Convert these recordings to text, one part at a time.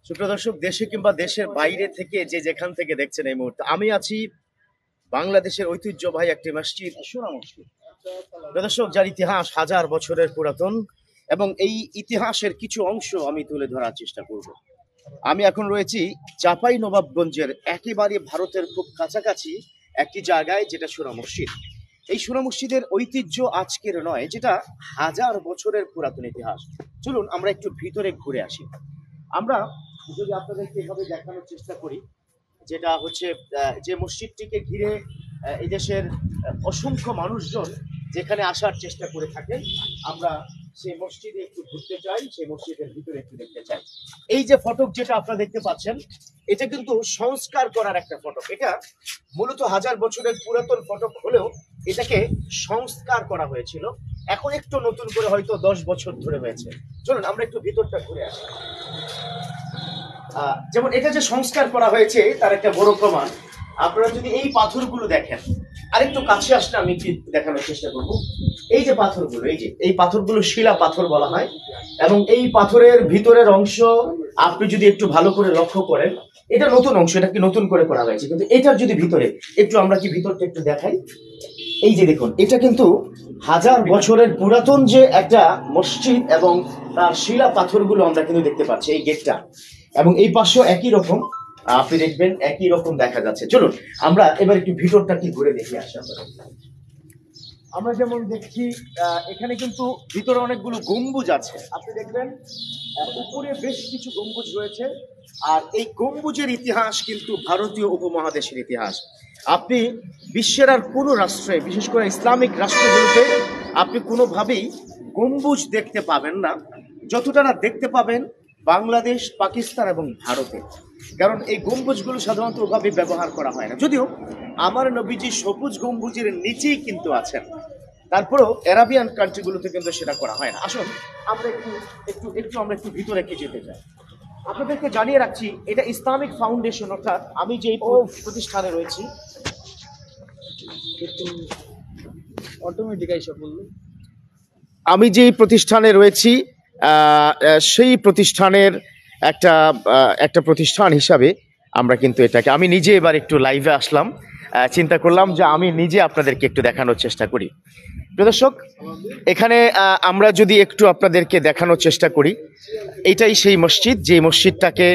সুপ্রিয় দর্শক, দেশে কিংবা দেশের বাইরে থেকে যে যেখান থেকে দেখছেন এই মুহূর্তে, আমি আছি বাংলাদেশের ঐতিহ্যবাহী একটি মসজিদ, সোনা মসজিদ। প্রিয় দর্শক, যার ইতিহাস হাজার বছরের পুরাতন, এবং এই ইতিহাসের কিছু অংশ আমি তুলে ধরার চেষ্টা করব। আমি এখন রয়েছি চাঁপাই নবাবগঞ্জের একেবারে ভারতের খুব কাছাকাছি একটি জায়গায়, যেটা সোনা মসজিদ। এই সোনা মসজিদের ঐতিহ্য আজকের নয়, যেটা হাজার বছরের পুরাতন ইতিহাস। চলুন আমরা একটু ভিতরে ঘুরে আসি। আমরা যদি আপনাদেরকে এভাবে দেখানোর চেষ্টা করি, যেটা হচ্ছে যে মসজিদটিকে ঘিরে এই দেশের অসংখ্য মানুষজন যেখানে আসার চেষ্টা করে থাকেন, আমরা সেই মসজিদে একটু ঘুরতে চাই, সেই মসজিদের ভিতরে একটু দেখতে চাই। এই যে ফটক যেটা আপনারা দেখতে পাচ্ছেন, এটা কিন্তু সংস্কার করার একটা ফটক। এটা মূলত হাজার বছরের পুরাতন ফটক হলেও এটাকে সংস্কার করা হয়েছিল। এখন একটু নতুন করে হয়তো 10 বছর ধরে হয়েছে। চলুন আমরা একটু ভিতরটা ঘুরে আসি। যেমন এটা যে সংস্কার করা হয়েছে তার একটা বড় প্রমাণ আপনারা যদি এই পাথরগুলো দেখেন। আরেকটু কাছে আসলে আমি একটু দেখানোর চেষ্টা করব। এই যে পাথরগুলো, এই পাথরগুলো শিলা পাথর বলা হয়, এবং এই পাথরের ভিতরের অংশ আপনি যদি একটু ভালো করে লক্ষ্য করেন, এটা নতুন অংশ, এটা কি নতুন করে করা হয়েছে, কিন্তু এটার যদি ভিতরে একটু আমরা কি ভিতরটা একটু দেখাই। এই যে দেখুন, এটা কিন্তু হাজার বছরের পুরাতন যে একটা মসজিদ, এবং তার শিলা পাথরগুলো আমরা কিন্তু দেখতে পাচ্ছি এই গেটটা, এবং এই পাশেও একই রকম আপনি দেখবেন একই রকম দেখা যাচ্ছে। চলুন আমরা এবার একটু ভিতরটা কি ঘুরে দেখে আসি। আমরা যেমন দেখছি এখানে কিন্তু ভিতরে অনেকগুলো গম্বুজ আছে, আপনি দেখবেন উপরে বেশ কিছু গম্বুজ রয়েছে। আর এই গম্বুজের ইতিহাস কিন্তু ভারতীয় উপমহাদেশের ইতিহাস। আপনি বিশ্বের আর কোনো রাষ্ট্রে, বিশেষ করে ইসলামিক রাষ্ট্রগুলোতে আপনি কোনোভাবেই গম্বুজ দেখতে পাবেন না, যতটা না দেখতে পাবেন বাংলাদেশ, পাকিস্তান এবং ভারতে। কারণ এই গম্বুজগুলো সাধারণত ওভাবে ব্যবহার করা হয় না, যদিও আমার নবীজি সবুজ গম্বুজের নিচেই কিন্তু আছেন, তারপরেও আরাবিয়ান কান্ট্রিগুলোতে কিন্তু সেটা করা হয় না। আসুন আমরা একটু ভিতরে কি যেতে চাই। আপনাদেরকে জানিয়ে রাখছি, এটা ইসলামিক ফাউন্ডেশন, অর্থাৎ আমি যে প্রতিষ্ঠানে রয়েছি, আমি যেই প্রতিষ্ঠানে রয়েছি সেই প্রতিষ্ঠানের একটা প্রতিষ্ঠান হিসাবে আমরা কিন্তু এটাকে, আমি নিজে এবার একটু লাইভে আসলাম, চিন্তা করলাম যে আমি নিজে আপনাদেরকে একটু দেখানোর চেষ্টা করি। প্রিয় দর্শক, এখানে আমরা যদি একটু আপনাদেরকে দেখানোর চেষ্টা করি, এটাই সেই মসজিদ, যে মসজিদটাকে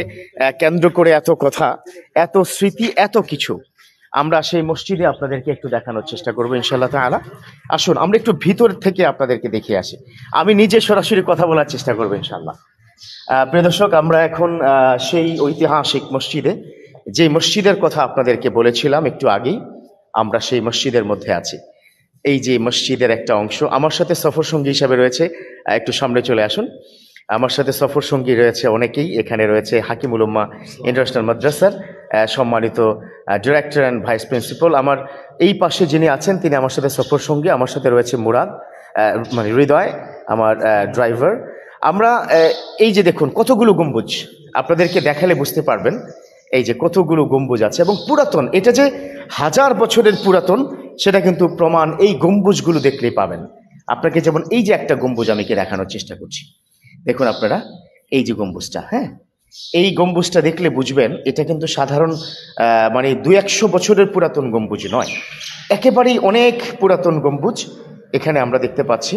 কেন্দ্র করে এত কথা, এত স্মৃতি, এত কিছু। আমরা সেই মসজিদে আপনাদেরকে একটু দেখানোর চেষ্টা করবো ইনশাআল্লাহ তাআলা। আসুন আমরা একটু ভিতর থেকে আপনাদেরকে দেখিয়ে আসি, আমি নিজে সরাসরি কথা বলার চেষ্টা করবো ইনশাআল্লাহ। প্রিয় দর্শক, আমরা এখন সেই ঐতিহাসিক মসজিদে, যে মসজিদের কথা আপনাদেরকে বলেছিলাম একটু আগেই, আমরা সেই মসজিদের মধ্যে আছি। এই যে মসজিদের একটা অংশ, আমার সাথে সফর সঙ্গী হিসাবে রয়েছে, একটু সামনে চলে আসুন। আমার সাথে সফর সঙ্গী রয়েছে অনেকেই। এখানে রয়েছে হাকিমুল উম্মাহ ইন্টারন্যাশনাল মাদ্রাসার সম্মানিত ডিরেক্টর অ্যান্ড ভাইস প্রিন্সিপাল। আমার এই পাশে যিনি আছেন তিনি আমার সাথে সফর সঙ্গী। আমার সাথে রয়েছে মুরাদ, মানে হৃদয়, আমার ড্রাইভার। আমরা এই যে দেখুন কতগুলো গম্বুজ, আপনাদেরকে দেখালে বুঝতে পারবেন এই যে কতগুলো গম্বুজ আছে, এবং পুরাতন। এটা যে হাজার বছরের পুরাতন সেটা কিন্তু প্রমাণ এই গম্বুজগুলো দেখলেই পাবেন। আপনাকে যেমন এই যে একটা গম্বুজ আমি দেখানোর চেষ্টা করছি, দেখুন আপনারা এই যে গম্বুজটা, হ্যাঁ, এই গম্বুজটা দেখলে বুঝবেন এটা কিন্তু সাধারণ মানে 200 বছরের পুরাতন গম্বুজ নয়, একেবারেই অনেক পুরাতন গম্বুজ এখানে আমরা দেখতে পাচ্ছি।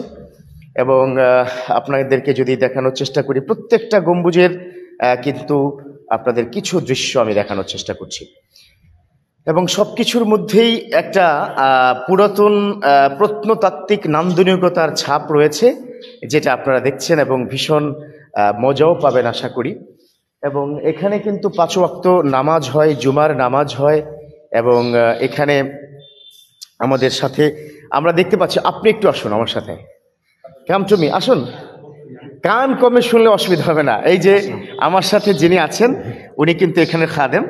এবং আপনাদেরকে যদি দেখানোর চেষ্টা করি, প্রত্যেকটা গম্বুজের কিন্তু আপনাদের কিছু দৃশ্য আমি দেখানোর চেষ্টা করছি, এবং সবকিছুর মধ্যেই একটা পুরাতন প্রত্নতাত্ত্বিক নান্দনিকতার ছাপ রয়েছে, যেটা আপনারা দেখছেন, এবং ভীষণ মজাও পাবেন আশা করি। এবং এখানে কিন্তু 5 ওয়াক্ত নামাজ হয়, জুমার নামাজ হয়, এবং এখানে আমাদের সাথে আমরা দেখতে পাচ্ছি। আপনি একটু আসুন আমার সাথে, কামচুমি আসুন, কান কমে শুনলে অসুবিধা হবে না। এই যে আমার সাথে যিনি আছেন উনি কিন্তু এখানে খাদেম,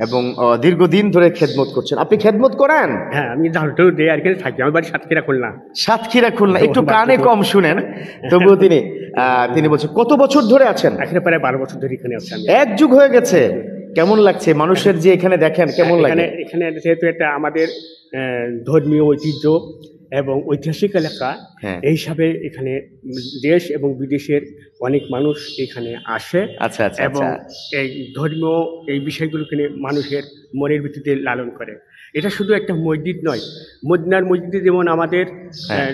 এবং দীর্ঘদিন ধরে খেদমত করছেন। আপনি খেদমত করেন? হ্যাঁ, আমি ঝাড়ুটাও দিই আর কি, থাকি। আমার বাড়ি সাতক্ষীরা, খুলনা। সাতক্ষীরা, খুলনা। একটু কানে কম শুনেন, তবুও তিনি বলছেন কত বছর ধরে আছেন? এখানে প্রায় 12 বছর ধরে এখানে আছি। এক যুগ হয়ে গেছে। কেমন লাগছে মানুষের যে এখানে দেখেন, কেমন লাগে? এখানে যেহেতু এটা আমাদের ধর্মীয় ঐতিহ্য, এবং ঐতিহাসিক এলাকা। হ্যাঁ। এই হিসাবে এখানে দেশ এবং বিদেশের অনেক মানুষ এখানে আসে। আচ্ছা আচ্ছা এবং আচ্ছা। এই ধর্মীয় এই বিষয়গুলোকে নিয়ে মানুষের মনের ভিত্তিতে লালন করে। এটা শুধু একটা মসজিদ নয়, মদিনার মসজিদে যেমন আমাদের হ্যাঁ।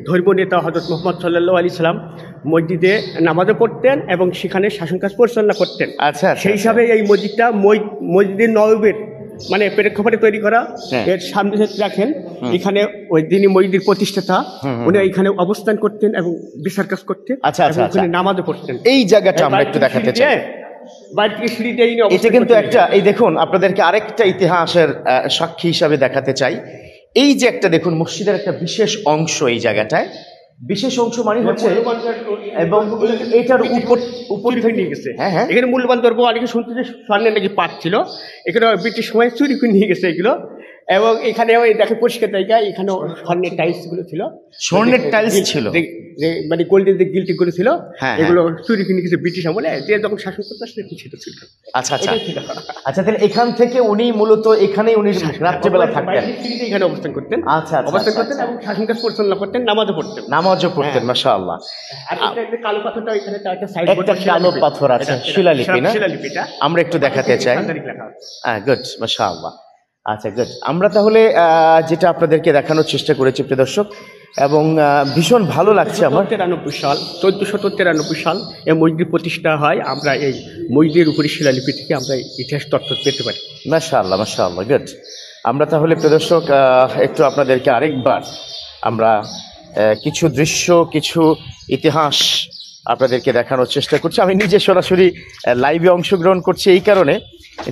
ধর্ম নেতা হযরত মুহাম্মদ সাল্লাল্লাহু আলাইহি সাল্লাম মসজিদে নামাজও পড়তেন এবং সেখানে শাসন কাজ পরিচালনা করতেন। আচ্ছা আচ্ছা, সেই হিসাবে এই মসজিদটা মসজিদের নববীর মানে প্রেক্ষাপটে তৈরি করা। হ্যাঁ। এর সামনে যদি রাখেন, এখানে ওই যিনি মসজিদের প্রতিষ্ঠাতা উনি এখানে অবস্থান করতেন এবং বিচার কাজ করতেন। আচ্ছা আচ্ছা এবং ওখানে আচ্ছা। নামাজও পড়তেন। এই জায়গাটা আমরা একটু দেখাতে চাই। বাইরে থেকে সিঁড়িতে ইনি এটা অবস্থান কিন্তু করতেন। একটা, এই দেখুন আপনাদেরকে আরেকটা ইতিহাসের সাক্ষী হিসাবে দেখাতে চাই। এই যে একটা দেখুন মসজিদের একটা বিশেষ অংশ, এই জায়গাটায় বিশেষ অংশ মানে হচ্ছে, এবং এটার উপর থেকে নিয়ে গেছে। হ্যাঁ হ্যাঁ, এখানে মূল্যবান দ্রব্য অনেকে শুনতে যে স্বর্ণের নাকি পাত ছিল, এখানে ব্রিটিশ সময় চুরি করে নিয়ে গেছে এগুলো। এবং এখানে ওই দেখে পরিষ্কার জায়গা, এখানে স্বর্ণের টাইলস গুলো ছিল, স্বর্ণের টাইলস ছিল, যে মানে গোল্ডের যে গিল্টি গুলো ছিল, হ্যাঁ, এগুলো চুরি করে নিয়ে গেছে ব্রিটিশ আমলে, যে যখন শাসন করতে আসলে সেটা ছিল। আচ্ছা আচ্ছা এটাই ছিল। আচ্ছা, তাহলে এখান থেকে উনি মূলত এখানেই উনি রাত্রেবেলা থাকতেন। বাইরের সিঁড়িতে এখানে অবস্থান করতেন। আচ্ছা আচ্ছা অবস্থান আচ্ছা, করতেন এবং শাসন কাজ পরিচালনা করতেন, নামাজও পড়তেন। নামাজও পড়তেন, হ্যাঁ। মাশাআল্লাহ। আর এটা একটা কালো পাথরটা এখানে একটা সাইড একটা কালো পাথর আছে, শিলালিপি না? শিলালিপিটা আমরা একটু দেখাতে চাই। হ্যাঁ, গুড, মাশাআল্লাহ। আচ্ছা, গুড। আমরা তাহলে যেটা আপনাদেরকে দেখানোর চেষ্টা করেছি প্রিয় দর্শক, এবং ভীষণ ভালো লাগছে আমার। 1493 সাল এই মসজিদ প্রতিষ্ঠা হয়। আমরা এই মসজিদের উপরে শিলালিপি থেকে আমরা ইতিহাস তথ্য পেতে পারি। মাশাআল্লাহ মাশাআল্লাহ, গুড। আমরা তাহলে প্রিয় দর্শক একটু আপনাদেরকে আরেকবার আমরা কিছু দৃশ্য, কিছু ইতিহাস আপনাদেরকে দেখানোর চেষ্টা করছি। আমি নিজে সরাসরি লাইভে অংশগ্রহণ করছি এই কারণে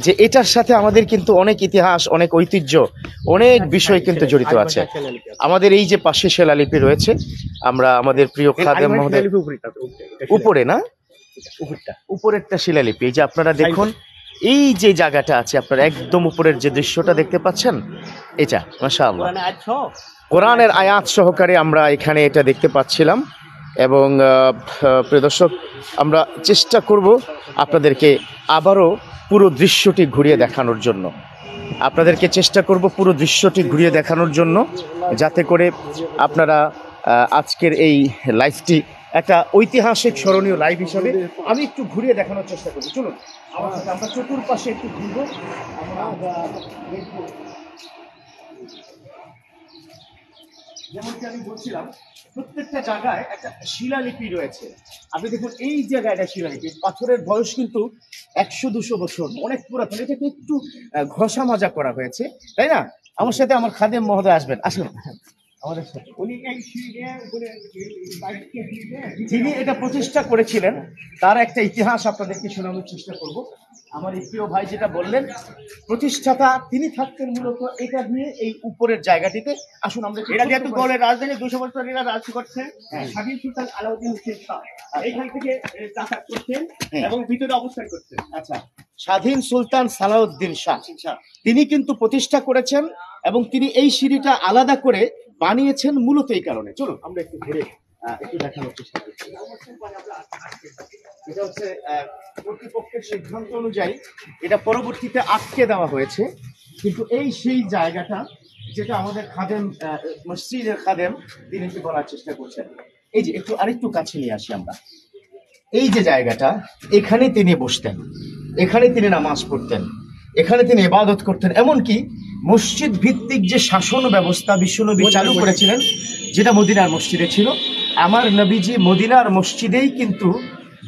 যে এটার সাথে আমাদের কিন্তু অনেক ইতিহাস, অনেক ঐতিহ্য, অনেক বিষয় কিন্তু জড়িত আছে। আমাদের এই যে পাশে শিলালিপি রয়েছে, আমরা আমাদের প্রিয় খাদেম মহোদয় উপরে না, উপরেরটা শিলালিপি, এই যে আপনারা দেখুন এই যে জায়গাটা আছে, আপনারা একদম উপরের যে দৃশ্যটা দেখতে পাচ্ছেন, এটা মাশাআল্লাহ কোরআনের আয়াত সহকারে আমরা এখানে এটা দেখতে পাচ্ছিলাম। এবং প্রিয় দর্শক, আমরা চেষ্টা করব আপনাদেরকে আবারও পুরো দৃশ্যটি ঘুরিয়ে দেখানোর জন্য, পুরো দৃশ্যটি ঘুরিয়ে দেখানোর জন্য, যাতে করে আপনারা আজকের এই লাইভটি একটা ঐতিহাসিক স্মরণীয় লাইভ হিসাবে আমি একটু ঘুরিয়ে দেখানোর চেষ্টা করব। চলুন আমার সাথে আমরা চতুর্পাশে একটু ঘুরব। যেমনকি আমি বলছিলাম, প্রত্যেকটা জায়গায় একটা শিলালিপি রয়েছে। আপনি দেখুন এই জায়গাটা শিলালিপি, পাথরের বয়স কিন্তু 100-200 বছর, অনেক পুরাতন। এটাকে একটু ঘষা মাজা করা হয়েছে, তাই না? আমার সাথে আমার খাদেম মহোদয় আসবেন, আসুন আমাদের সাথে। যিনি এটা প্রতিষ্ঠা করেছিলেন তার একটা ইতিহাস আপনাদেরকে শোনানোর চেষ্টা করব। আমার এই প্রিয় ভাই যেটা বললেন, প্রতিষ্ঠাতা তিনি থাকতেন মূলত এটা দিয়ে, এই উপরের জায়গাটিতে। আসুন আমরা, এটা যেহেতু গড়ের রাজধানী 200 বছর এরা রাজ করছে, স্বাধীন সুলতান আলাউদ্দিন শাহ এইখান থেকে যাতায়াত করছেন এবং ভিতরে অবস্থান করছেন। আচ্ছা, স্বাধীন সুলতান সালাউদ্দিন শাহ তিনি কিন্তু প্রতিষ্ঠা করেছেন, এবং তিনি এই সিঁড়িটা আলাদা করে বানিয়েছেন মূলত এই কারণে। চলুন আমরা একটু ঘুরে একটু দেখানোর চেষ্টা করছি। এটা হচ্ছে কর্তৃপক্ষের সিদ্ধান্ত অনুযায়ী এটা পরবর্তীতে আটকে দেওয়া হয়েছে, কিন্তু এই সেই জায়গাটা যেটা আমাদের খাদেম, মসজিদের খাদেম, তিনি কি বলার চেষ্টা করছেন। এই যে একটু আরেকটু কাছে নিয়ে আসি আমরা, এই যে জায়গাটা, এখানে তিনি বসতেন, এখানে তিনি নামাজ পড়তেন, এখানে তিনি ইবাদত করতেন। এমনকি মসজিদ ভিত্তিক যে শাসন ব্যবস্থা বিশ্বনবী চালু করেছিলেন, যেটা মদিনার মসজিদে ছিল, আমার নবীজি মদিনার মসজিদেই কিন্তু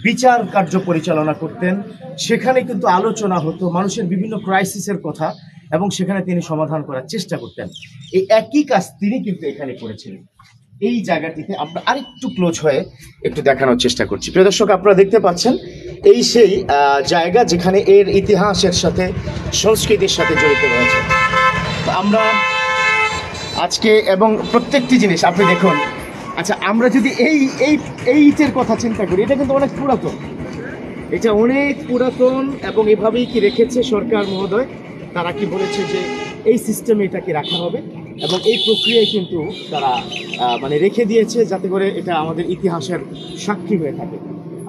বিচার কার্য পরিচালনা করতেন। সেখানে কিন্তু আলোচনা হতো মানুষের বিভিন্ন ক্রাইসিসের কথা, এবং সেখানে তিনি সমাধান করার চেষ্টা করতেন। এই একই কাজ তিনি কিন্তু এখানে করেছিলেন। এই জায়গাটিতে আমরা আরেকটু ক্লোজ হয়ে একটু দেখানোর চেষ্টা করছি। প্রিয় দর্শক, আপনারা দেখতে পাচ্ছেন এই সেই জায়গা যেখানে এর ইতিহাসের সাথে, সংস্কৃতির সাথে জড়িত রয়েছে। আমরা আজকে, এবং প্রত্যেকটি জিনিস আপনি দেখুন। আচ্ছা, আমরা যদি এই ইটের কথা চিন্তা করি, এটা কিন্তু অনেক পুরাতন, এটা অনেক পুরাতন, এবং এভাবেই কি রেখেছে সরকার মহোদয়। তারা কি বলেছে যে এই সিস্টেমে এটাকে রাখা হবে, এবং এই প্রক্রিয়ায় কিন্তু তারা মানে রেখে দিয়েছে, যাতে করে এটা আমাদের ইতিহাসের সাক্ষী হয়ে থাকে।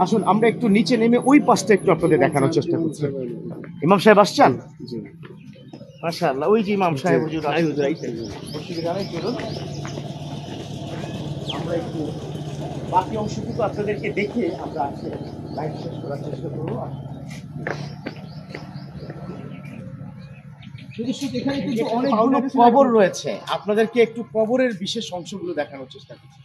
আসুন আমরা একটু নিচে নেমে ওই পাশটা একটু আপনাদের দেখানোর চেষ্টা করছি। ইমাম সাহেব আসছেন? মাশাআল্লাহ, ওই যে ইমাম সাহেব হুজুর আমরা একটু বাকি অংশটুকু আপনাদেরকে দেখে আমরা আজকে লাইভ শেষ করার চেষ্টা করবো। এখানে কিন্তু অনেকগুলো কবর রয়েছে, আপনাদেরকে একটু কবরের বিশেষ অংশগুলো দেখানোর চেষ্টা করছি।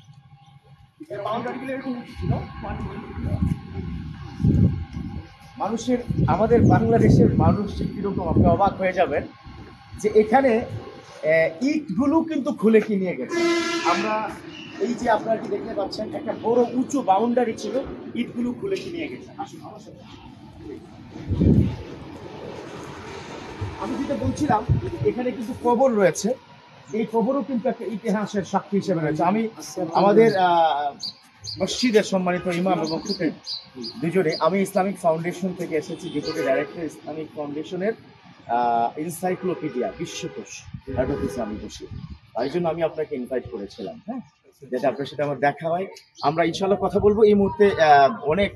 মানুষের, আমাদের বাংলাদেশের মানুষ কিরকম, আপনি অবাক হয়ে যাবেন যে এখানে ইটগুলো কিন্তু খুলে কি নিয়ে গেছে। আমরা এই যে আপনারা কি দেখতে পাচ্ছেন, একটা বড় উঁচু বাউন্ডারি ছিল, ইটগুলো খুলে কি নিয়ে গেছে। আসুন আমার সাথে। আমি যেটা বলছিলাম, এখানে কিন্তু কবর রয়েছে, এই কবরও কিন্তু একটা ইতিহাসের সাক্ষী হিসেবে রয়েছে। আমি আমাদের মসজিদের সম্মানিত ইমাম এবং খতিব দুজনে, আমি ইসলামিক ফাউন্ডেশন থেকে এসেছি, ডেপুটি ডাইরেক্টর ইসলামিক ফাউন্ডেশনের এনসাইক্লোপিডিয়া বিশ্বকোষ হেড অফিসে আমি বসি, তাই জন্য আমি আপনাকে ইনভাইট করেছিলাম, হ্যাঁ, যাতে আপনার সাথে আমার দেখা হয়। আমরা ইনশাল্লাহ কথা বলবো। এই মুহূর্তে অনেক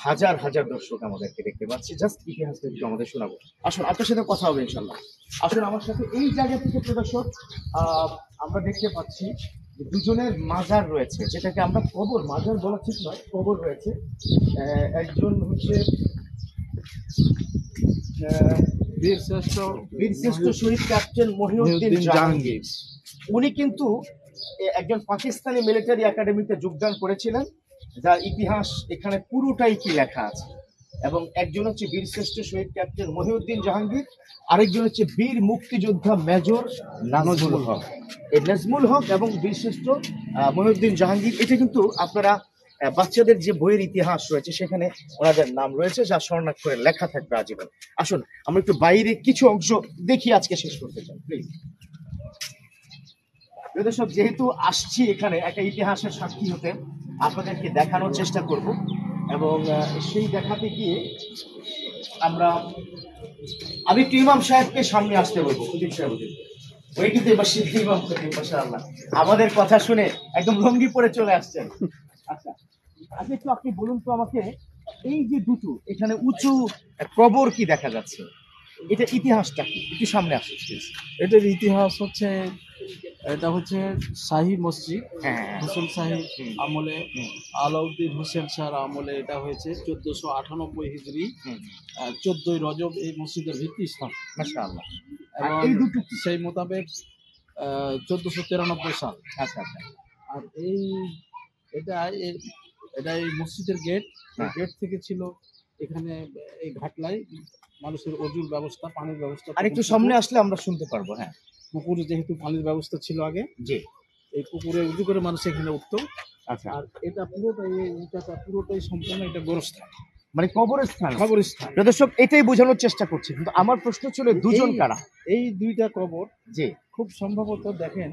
হাজার হাজার দর্শক আমাদেরকে দেখতে পাচ্ছি, জাস্ট ইতিহাসটা একটু আমাদের শোনাবো। আসুন আপনার সাথে কথা হবে ইনশাল্লাহ। আসুন আমার সাথে। এই জায়গা থেকে প্রদর্শক আমরা দেখতে পাচ্ছি যে দুজনের মাজার রয়েছে, যেটাকে আমরা কবর, মাজার বলা ঠিক নয়, কবর রয়েছে। একজন হচ্ছে বীরশ্রেষ্ঠ শহীদ ক্যাপ্টেন মহিউদ্দিন জাহাঙ্গীর। উনি কিন্তু একজন পাকিস্তানি মিলিটারি একাডেমিতে যোগদান করেছিলেন, যার ইতিহাস এখানে পুরোটাই কি লেখা আছে। এবং একজন হচ্ছে বীরশ্রেষ্ঠ শহীদ ক্যাপ্টেন মহিউদ্দিন জাহাঙ্গীর, আরেকজন হচ্ছে বীর মুক্তিযোদ্ধা মেজর নাজমুল হক। এই নাজমুল হক এবং বীরশ্রেষ্ঠ মহিউদ্দিন জাহাঙ্গীর, এটা কিন্তু আপনারা বাচ্চাদের যে বইয়ের ইতিহাস রয়েছে সেখানে ওনাদের নাম রয়েছে, যা স্বর্ণাক্ষরে লেখা থাকবে আজীবন। আসুন আমরা একটু বাইরে কিছু অংশ দেখি, আজকে শেষ করতে চাই প্লিজ। দর্শক, যেহেতু আসছি এখানে একটা ইতিহাসের সাক্ষী হতে, আপনাদেরকে দেখানোর চেষ্টা করব। এবং সেই দেখাতে গিয়ে আমি একটু ইমাম সাহেবকে সামনে আসতে বলবো। খতিব সাহেব, ওই কিন্তু এবার সিদ্ধি ইমাম খতিব, মাশাআল্লাহ, আমাদের কথা শুনে একদম লঙ্গি পরে চলে আসছেন। আচ্ছা আচ্ছা, একটু আপনি বলুন তো আমাকে, এই যে দুটো এখানে উঁচু কবর কি দেখা যাচ্ছে, এটা ইতিহাসটা কি, একটু সামনে আসুন। এটার ইতিহাস হচ্ছে, এটা হচ্ছে শাহী মসজিদ, হ্যাঁ, হোসেন শাহী আমলে, আলাউদ্দিন হোসেন শাহর আমলে এটা হয়েছে 1498 হিজরি, 14ই রজব এই মসজিদের ভিত্তি স্থান। মাশাআল্লাহ। এবং এই দুটো কি? সেই মোতাবেক 1493 সাল। আচ্ছা আচ্ছা। আর এটা এটা এই মসজিদের গেট, গেট থেকে ছিল এখানে এই ঘাটলায় মানুষের অজুর ব্যবস্থা, পানির ব্যবস্থা। আর একটু সামনে আসলে আমরা শুনতে পারবো। হ্যাঁ, পুকুরে যেহেতু পানির ব্যবস্থা ছিল আগে, জি, এই পুকুরে উঁচু করে মানুষ এখানে উঠতো। আচ্ছা। আর এটা পুরোটাই সম্পূর্ণ এটা গোরস্থান, মানে কবরস্থান। কবরস্থান। দর্শক, এটাই বোঝানোর চেষ্টা করছি, কিন্তু আমার প্রশ্ন ছিল দুজন কারা। এই দুইটা কবর জি, খুব সম্ভবত দেখেন,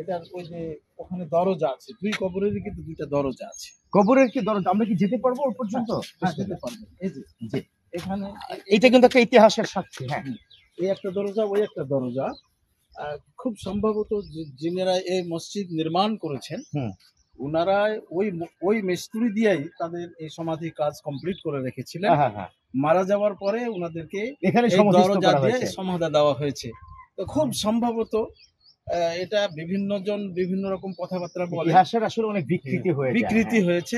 এটার ওই যে ওখানে দরজা আছে, দুই কবরেরই কিন্তু দুইটা দরজা আছে। কবরের কি দরজা, আমরা কি যেতে পারবো ওর পর্যন্ত? হ্যাঁ, যেতে পারবেন। এই যে জি, এখানে এটা কিন্তু একটা ইতিহাসের সাক্ষী। হ্যাঁ, এই একটা দরজা, ওই একটা দরজা। খুব সম্ভবত যিনারা এই মসজিদ নির্মাণ করেছেন, ওনারা ওই মিস্ত্রি দিয়েই তাদের এই সমাধি কাজ কমপ্লিট করে রেখেছিলেন। মারা যাওয়ার পরে ওনাদেরকে এখানে দরজা দিয়ে সমাধা দেওয়া হয়েছে। তো খুব সম্ভবত এটা বিভিন্ন জন বিভিন্ন রকম কথাবার্তা বলে, ইতিহাসের আসলে অনেক বিকৃতি হয়েছে।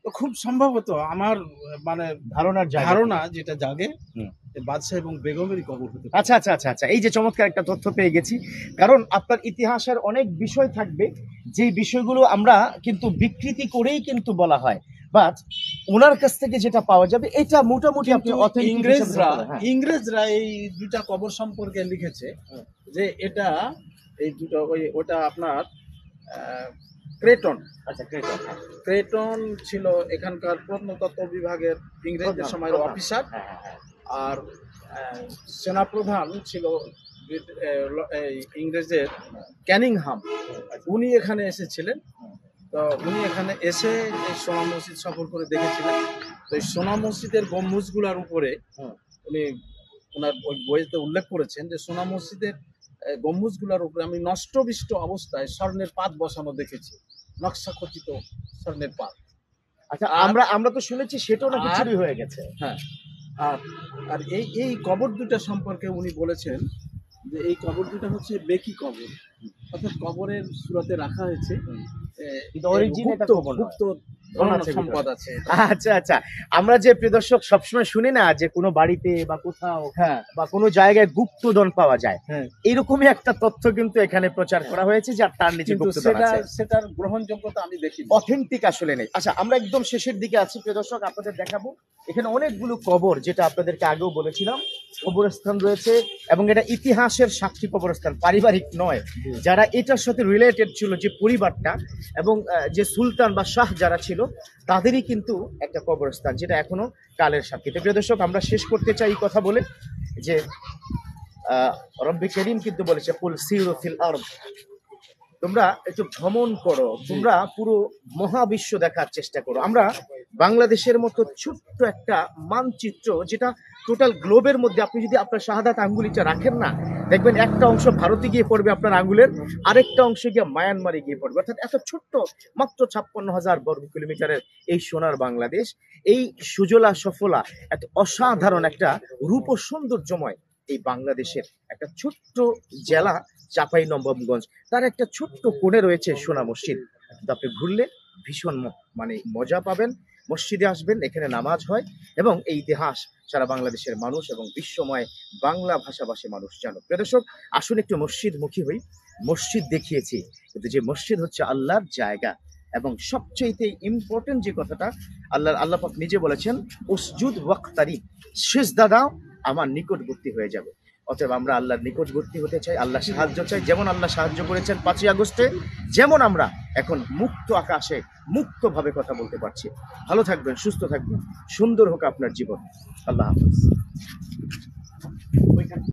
তো খুব সম্ভবত আমার মানে ধারণা যেটা জাগে, বাদশাহ এবং বেগমেরই কবর হতে পারে। আচ্ছা আচ্ছা আচ্ছা আচ্ছা, এই যে চমৎকার একটা তথ্য পেয়ে গেছি। কারণ আপনার ইতিহাসের অনেক বিষয় থাকবে, যে বিষয়গুলো আমরা কিন্তু বিকৃতি করেই কিন্তু বলা হয়, বাট ওনার কাছ থেকে যেটা পাওয়া যাবে এটা মোটামুটি আপনি ইংরেজরা এই দুইটা কবর সম্পর্কে লিখেছে যে এটা এই দুটো ওটা আপনার ক্রেটন। আচ্ছা, ক্রেটন ছিল এখানকার প্রত্নতত্ত্ব বিভাগের ইংরেজদের সময়ের অফিসার, আর সেনাপ্রধান ছিল ইংরেজের ক্যানিংহাম। উনি এখানে এসেছিলেন। তো উনি এখানে এসে এই সোনা মসজিদ সফর করে দেখেছিলেন। তো এই সোনা মসজিদের গম্বুজগুলোর উপরে উনি ওনার ওই বইতে উল্লেখ করেছেন যে সোনা মসজিদের গম্বুজগুলোর উপরে আমি নষ্টবিষ্ট অবস্থায় স্বর্ণের পাত বসানো দেখেছি, নকশা খচিত স্বর্ণের পাত। আচ্ছা, আমরা তো শুনেছি সেটাও নাকি চুরি হয়ে গেছে। হ্যাঁ, আর এই কবর দুটা সম্পর্কে উনি বলেছেন যে এই কবর দুটা হচ্ছে বেকি কবর, অর্থাৎ কবরের সুরাতে রাখা হয়েছে। কিন্তু origin এটা কবর নয়। গুপ্ত ধন ধন আছে সম্পদ আছে। আচ্ছা আচ্ছা, আমরা যে প্রিয় দর্শক সবসময় শুনি না যে কোনো বাড়িতে বা কোথাও হ্যাঁ বা কোনো জায়গায় গুপ্তধন পাওয়া যায়, হ্যাঁ, এরকমই একটা তথ্য কিন্তু এখানে প্রচার করা হয়েছে যে তার নিচে কিন্তু গুপ্তধন আছে। সেটার গ্রহণযোগ্যতা আমি দেখি না। অথেন্টিক আসলে নেই। আচ্ছা, আমরা একদম শেষের দিকে আছি প্রিয় দর্শক, আপনাদের দেখাবো এখানে অনেকগুলো কবর, যেটা আপনাদেরকে আগেও বলেছিলাম কবরস্থান রয়েছে, এবং এটা ইতিহাসের সাক্ষী কবরস্থান, পারিবারিক নয়। যারা এটার সাথে রিলেটেড ছিল, যে পরিবারটা এবং যে সুলতান বা শাহ যারা ছিল, তাদেরই কিন্তু একটা কবরস্থান, যেটা এখনো কালের সাক্ষী। তো প্রিয় দর্শক, আমরা শেষ করতে চাই এই কথা বলে যে রব্বি করিম কিন্তু বলেছে কুল সিরু ফিল আরদ, তোমরা একটু ভ্রমণ করো, তোমরা পুরো মহাবিশ্ব দেখার চেষ্টা করো। আমরা বাংলাদেশের মতো ছোট্ট একটা মানচিত্র, যেটা টোটাল গ্লোবের মধ্যে, আপনি যদি আপনার শাহাদাত আঙ্গুলিটা রাখেন না, দেখবেন একটা অংশ ভারতে গিয়ে পড়বে আপনার আঙ্গুলের, আরেকটা অংশ গিয়ে মায়ানমারে গিয়ে পড়বে। অর্থাৎ এত ছোট্ট, মাত্র 56,000 বর্গ কিলোমিটারের এই সোনার বাংলাদেশ, এই সুজলা সফলা, এত অসাধারণ একটা রূপ ও সৌন্দর্যময় এই বাংলাদেশের একটা ছোট্ট জেলা চাঁপাইনবাবগঞ্জ, তার একটা ছোট্ট কোণে রয়েছে সোনা মসজিদ। কিন্তু আপনি ঘুরলে ভীষণ মানে মজা পাবেন। মসজিদে আসবেন, এখানে নামাজ হয়, এবং এই ইতিহাস সারা বাংলাদেশের মানুষ এবং বিশ্বময় বাংলা ভাষাভাষী মানুষ জানো। প্রিয় দর্শক, আসুন একটু মসজিদ মুখী হই। মসজিদ দেখিয়েছি, কিন্তু যে মসজিদ হচ্ছে আল্লাহর জায়গা, এবং সবচেয়ে ইম্পর্টেন্ট যে কথাটা, আল্লাহ পাক নিজে বলেছেন উসজুদ ওয়াক্তারিব, সিজদা দাও, আমার নিকটবর্তী হয়ে যাবে। অতএব আমরা আল্লাহর নিকটবর্তী হতে চাই, আল্লাহ সাহায্য চাই। যেমন আল্লাহ সাহায্য করেছেন 5ই আগস্টে, যেমন আমরা এখন মুক্ত আকাশে মুক্তভাবে কথা বলতে পারছি। ভালো থাকবেন, সুস্থ থাকবেন, সুন্দর হোক আপনার জীবন। আল্লাহ হাফেজ।